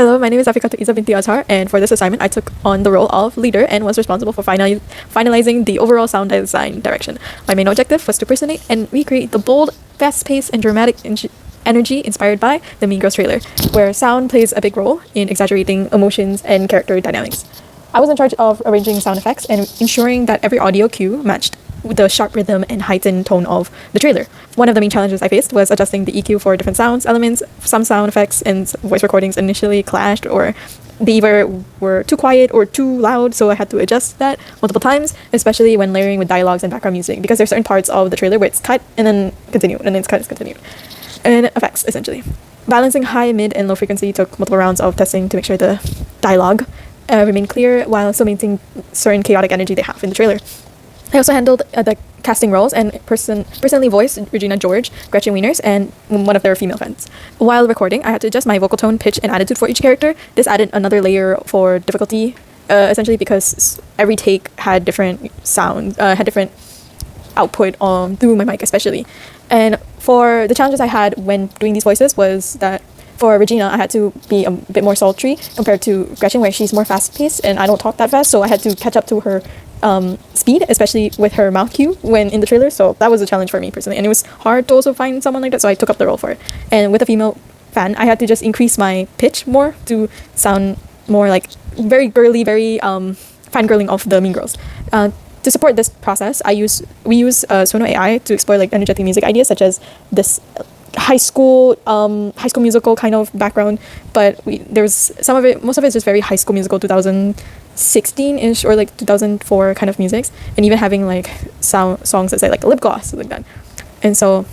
Hello, my name is Afika Isa binti Azhar, and for this assignment, I took on the role of leader and was responsible for finalizing the overall sound design direction. My main objective was to personate and recreate the bold, fast-paced, and dramatic energy inspired by the Mean Girls trailer, where sound plays a big role in exaggerating emotions and character dynamics. I was in charge of arranging sound effects and ensuring that every audio cue matched with the sharp rhythm and heightened tone of the trailer. One of the main challenges I faced was adjusting the EQ for different sounds elements. Some sound effects and voice recordings initially clashed, or they either were too quiet or too loud, so I had to adjust that multiple times, especially when layering with dialogues and background music, because there's certain parts of the trailer where it's cut and then continued, and then it's cut, it's continued. And effects, essentially. Balancing high, mid, and low frequency took multiple rounds of testing to make sure the dialogue remained clear while still maintaining certain chaotic energy they have in the trailer. I also handled the casting roles and personally voiced Regina George, Gretchen Wieners, and one of their female friends. While recording, I had to adjust my vocal tone, pitch, and attitude for each character. This added another layer for difficulty, essentially because every take had different sound, had different output through my mic especially. And for the challenges I had when doing these voices was that for Regina, I had to be a bit more sultry compared to Gretchen, where she's more fast-paced and I don't talk that fast, so I had to catch up to her speed, especially with her mouth cue when in the trailer. So that was a challenge for me personally, and it was hard to also find someone like that, so I took up the role for it. And with a female fan, I had to just increase my pitch more to sound more like very girly, very fangirling of the Mean Girls. To support this process, we use Sono AI to explore like energetic music ideas, such as this high school musical kind of background, but most of it is just very High School Musical 2016-ish or like 2004 kind of music, and even having like songs that say like lip gloss like that. And so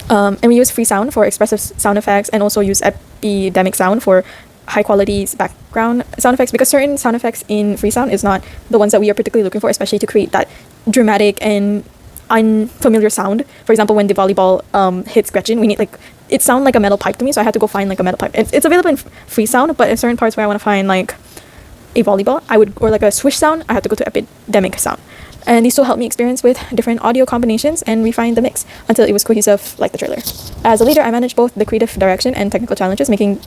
and we use free sound for expressive sound effects, and also use epidemic sound for high quality background sound effects, because certain sound effects in free sound is not the ones that we are particularly looking for, especially to create that dramatic and unfamiliar sound. For example, when the volleyball hits Gretchen, we need like it sound like a metal pipe to me, so I had to go find like a metal pipe. It's available in free sound, but in certain parts where I want to find like a volleyball, or like a swish sound, I had to go to epidemic sound. And these still helped me experience with different audio combinations and refine the mix until it was cohesive like the trailer. As a leader, I managed both the creative direction and technical challenges, making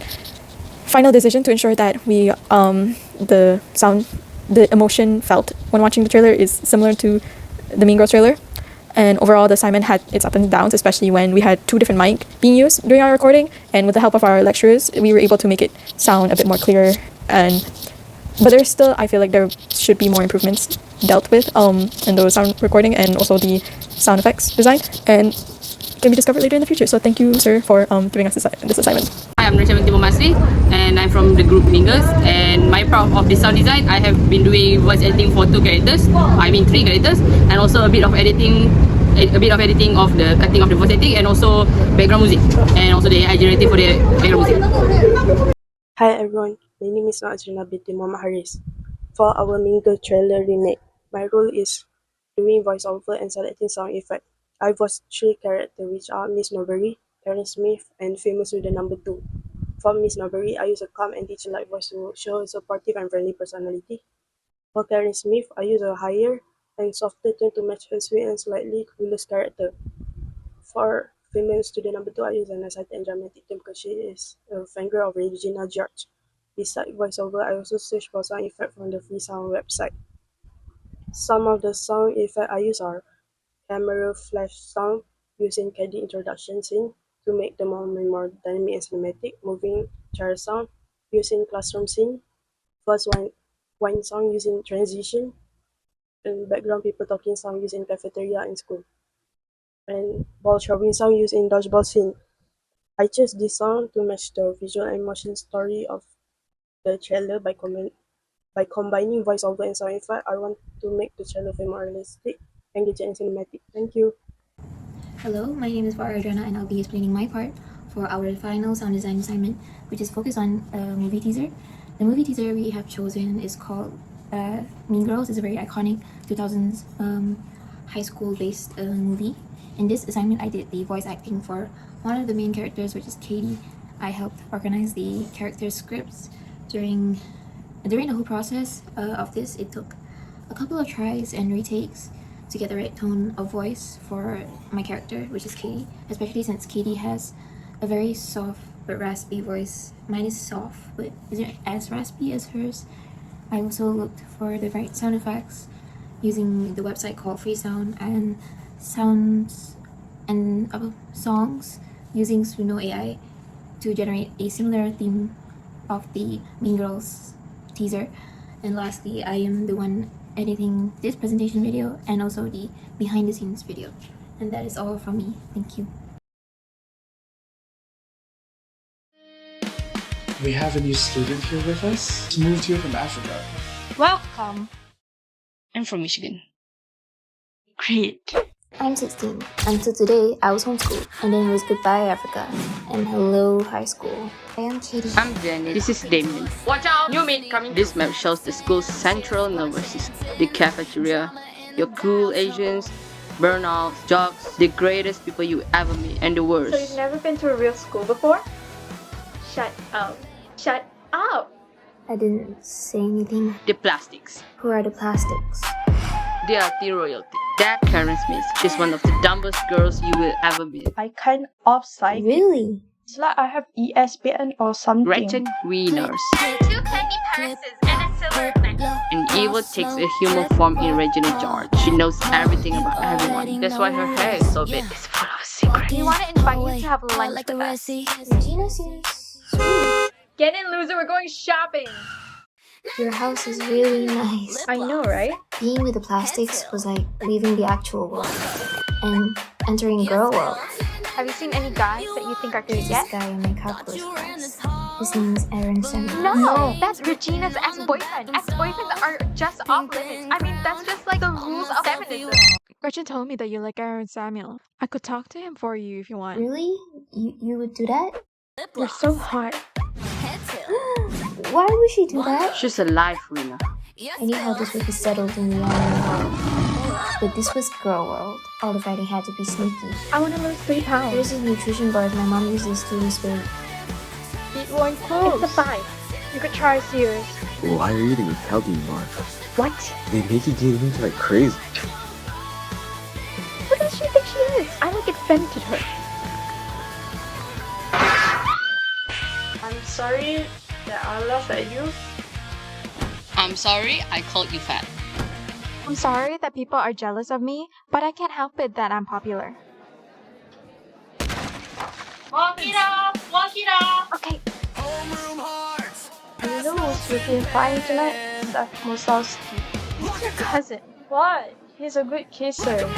final decision to ensure that the emotion felt when watching the trailer is similar to the Mean Girls trailer. And overall, the assignment had its ups and downs, especially when we had two different mics being used during our recording. And with the help of our lecturers, we were able to make it sound a bit more clear. But there's still, I feel like there should be more improvements dealt with in the sound recording and also the sound effects design. And it can be discovered later in the future. So thank you, sir, for giving us this assignment. Hi, I'm Rasha Binti Masri, and I'm from the group Mean Girls. And my part of the sound design, I have been doing voice editing for 3 characters, and also a bit of editing of the cutting of the voice editing, and also background music, and also the AI generating for the background music. Hi everyone, my name is Najrina binti Muhammad Haris. For our Mean Girl trailer remake, my role is doing voiceover and selecting sound effect. I voiced 3 characters, which are Miss Norbury, Karen Smith, and Famous Student Number 2. For Miss Norbury, I use a calm and teacher-like voice to show a supportive and friendly personality. For Karen Smith, I use a higher and softer tone to match her sweet and slightly clueless character. For Female Student Number 2, I use an excited and dramatic tone because she is a fangirl of Regina George. Besides voiceover, I also search for sound effects from the free sound website. Some of the sound effects I use are camera flash sound using KD introduction scene to make the moment more dynamic and cinematic, moving chair sound using classroom scene, first wine sound using transition, and background people talking sound using cafeteria in school, and ball throwing sound used in dodgeball scene. I chose this sound to match the visual and emotion story of the trailer by combining voiceover and sound effect. I want to make the trailer feel more realistic, engaging, and cinematic. Thank you. Hello, my name is Farah Adriana, and I'll be explaining my part for our final sound design assignment, which is focused on a movie teaser. The movie teaser we have chosen is called Mean Girls. It's a very iconic 2000s high school-based movie. In this assignment, I did the voice acting for one of the main characters, which is Katie. I helped organize the character scripts during the whole process of this. It took a couple of tries and retakes to get the right tone of voice for my character, which is Katie, especially since Katie has a very soft but raspy voice. Mine is soft, but isn't as raspy as hers. I also looked for the right sound effects using the website called Freesound and sounds and songs using Suno AI to generate a similar theme of the Mean Girls teaser. And lastly, I am the one editing this presentation video and also the behind the scenes video. And that is all from me. Thank you. We have a new student here with us. She moved here from Africa. Welcome. I'm from Michigan. Great. I'm 16. Until today, I was homeschooled, and then it was goodbye Africa and hello high school. I am Katie. I'm Jenny. This is Damien. Watch out! New mate coming. This map shows the school's central nervous system. The cafeteria, your cool Asians, burnouts, jocks, the greatest people you ever meet, and the worst. So you've never been to a real school before? Shut up. Shut up! I didn't say anything. The plastics. Who are the plastics? They are the royalty. That Karen Smith is one of the dumbest girls you will ever meet. I kind of psychic. Really? It's like I have ESPN or something. Gretchen Wieners. 2 candy purses and a silver necklace. And Eva takes a human form in Regina George. She knows everything about everyone. That's why her hair is so big. It's full of secrets. We want to invite you to have lunch with us. Regina seems sweet. Get in, loser. We're going shopping. Your house is really nice. I know, right? Being with the plastics was like leaving the actual world and entering girl world. Have you seen any guys that you think are cute There's yet? this guy in my calculus class. His name is Aaron Samuel. No, that's Regina's ex-boyfriend. Ex-boyfriends are just off limits. I mean, that's just like the rules of feminism. Gretchen told me that you like Aaron Samuel. I could talk to him for you if you want. Really? You would do that? You're so hot. Why would she do that? She's a life winner. I knew how this would be settled in the anime world. But this was girl world. All the fighting had to be sneaky. I want to lose 3 pounds. There's this nutrition bar my mom uses to lose weight. Eat one clothes. It's a 5. You could try Sears. Why are you eating a protein bar? What? They make you gain weight like crazy. What does she think she is? I like invented her. I'm sorry that I laughed at you. I'm sorry I called you fat. I'm sorry that people are jealous of me, but I can't help it that I'm popular. Walk it off! Walk it off! Okay, You know who's looking fine tonight? Zach Musowski. He's your cousin. What? He's a good kisser.